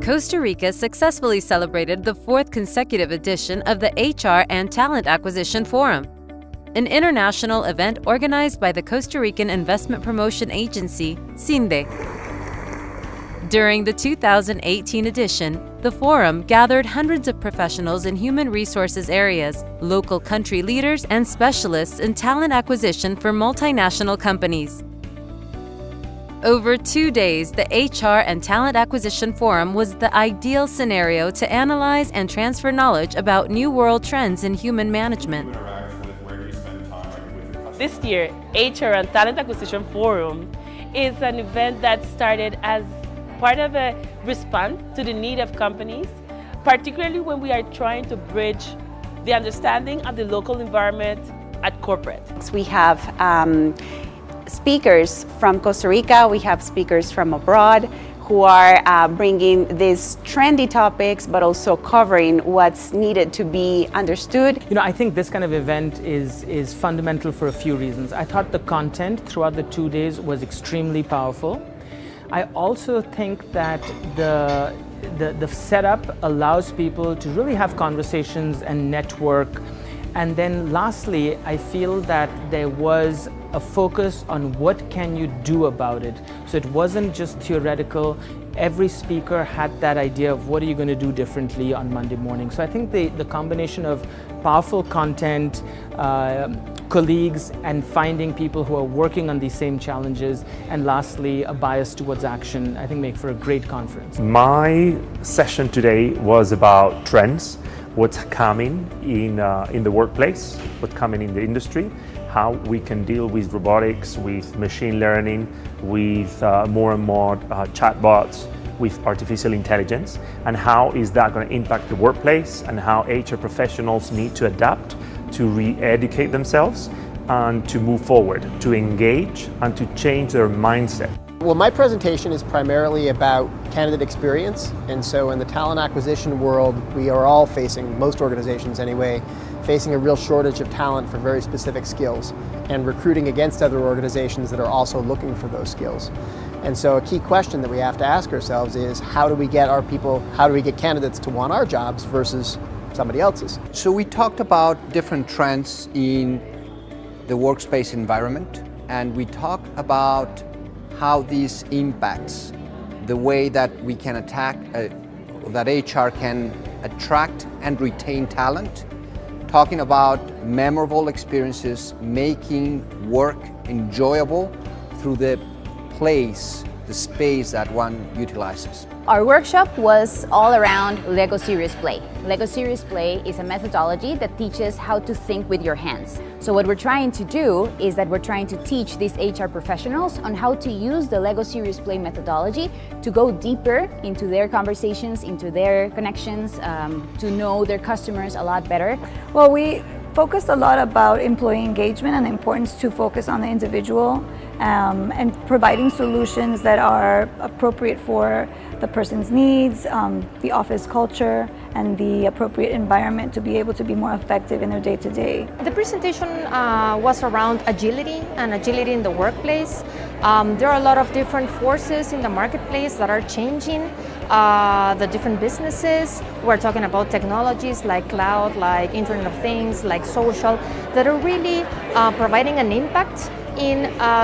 Costa Rica successfully celebrated the 4th consecutive edition of the HR&Talent Acquisition Forum, an international event organized by the Costa Rican investment promotion agency, CINDE. During the 2018 edition, the forum gathered hundreds of professionals in human resources areas, local country leaders, and specialists in talent acquisition for multinational companies. Over 2 days, the HR&Talent Acquisition Forum was the ideal scenario to analyze and transfer knowledge about new world trends in human management. This year, HR&Talent Acquisition Forum is an event that started as part of a response to the need of companies, particularly when we are trying to bridge the understanding of the local environment at corporate. We have speakers from Costa Rica, we have speakers from abroad who are bringing these trendy topics, but also covering what's needed to be understood. I think this kind of event is fundamental for a few reasons. I thought the content throughout the 2 days was extremely powerful. I also think that the setup allows people to really have conversations and network. And then lastly, I feel that there was a focus on what can you do about it. So it wasn't just theoretical. Every speaker had that idea of what are you going to do differently on Monday morning. So I think the combination of powerful content, colleagues, and finding people who are working on these same challenges, and lastly, a bias towards action, I think make for a great conference. My session today was about trends, what's coming in the workplace, what's coming in the industry, how we can deal with robotics, with machine learning, with more and more chatbots, with artificial intelligence, and how is that going to impact the workplace, and how HR professionals need to adapt to re-educate themselves and to move forward, to engage and to change their mindset. Well, my presentation is primarily about candidate experience, and so in the talent acquisition world, we are all facing, most organizations anyway, facing a real shortage of talent for very specific skills and recruiting against other organizations that are also looking for those skills. And so a key question that we have to ask ourselves is how do we get candidates to want our jobs versus somebody else's? So we talked about different trends in the workspace environment, and we talked about how this impacts the way that we can that HR can attract and retain talent, talking about memorable experiences, making work enjoyable through the space that one utilizes. Our workshop was all around Lego Serious Play. Lego Serious Play is a methodology that teaches how to think with your hands. So what we're trying to do is that we're trying to teach these HR professionals on how to use the Lego Serious Play methodology to go deeper into their conversations, into their connections, to know their customers a lot better. Well, we focused a lot about employee engagement and the importance to focus on the individual and providing solutions that are appropriate for the person's needs, the office culture, and the appropriate environment to be able to be more effective in their day-to-day. The presentation was around agility and agility in the workplace. There are a lot of different forces in the marketplace that are changing the different businesses. We're talking about technologies like cloud, like Internet of Things, like social, that are really providing an impact in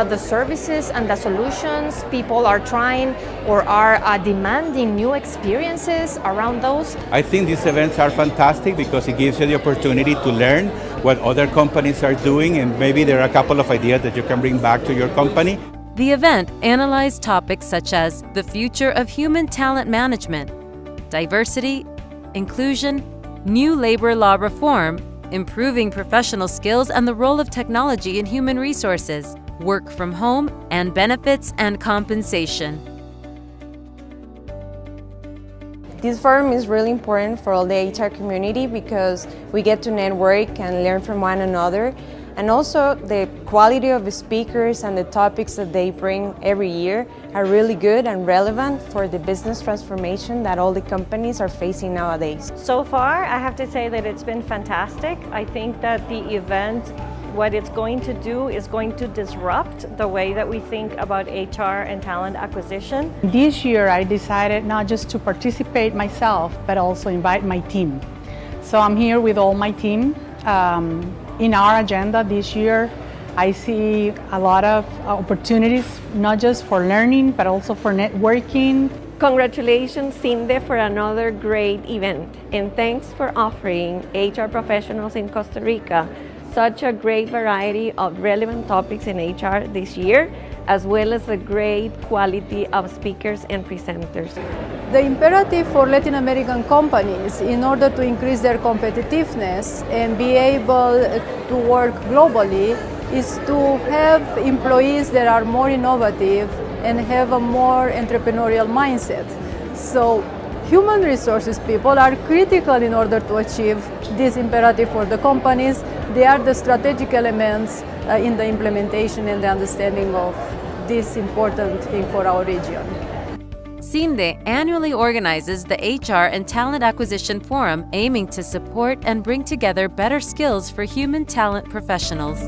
the services and the solutions. People are trying or are demanding new experiences around those. I think these events are fantastic because it gives you the opportunity to learn what other companies are doing, and maybe there are a couple of ideas that you can bring back to your company. The event analyzed topics such as the future of human talent management, diversity, inclusion, new labor law reform, improving professional skills and the role of technology in human resources, work from home, and benefits and compensation. This forum is really important for all the HR community because we get to network and learn from one another. And also the quality of the speakers and the topics that they bring every year are really good and relevant for the business transformation that all the companies are facing nowadays. So far, I have to say that it's been fantastic. I think that the event, what it's going to do is going to disrupt the way that we think about HR and talent acquisition. This year I decided not just to participate myself, but also invite my team. So I'm here with all my team. In our agenda this year, I see a lot of opportunities, not just for learning, but also for networking. Congratulations, CINDE, for another great event. And thanks for offering HR professionals in Costa Rica such a great variety of relevant topics in HR this year, as well as a great quality of speakers and presenters. The imperative for Latin American companies in order to increase their competitiveness and be able to work globally is to have employees that are more innovative and have a more entrepreneurial mindset. So human resources people are critical in order to achieve this imperative for the companies. They are the strategic elements in the implementation and the understanding of this important thing for our region. CINDE annually organizes the HR and Talent Acquisition Forum, aiming to support and bring together better skills for human talent professionals.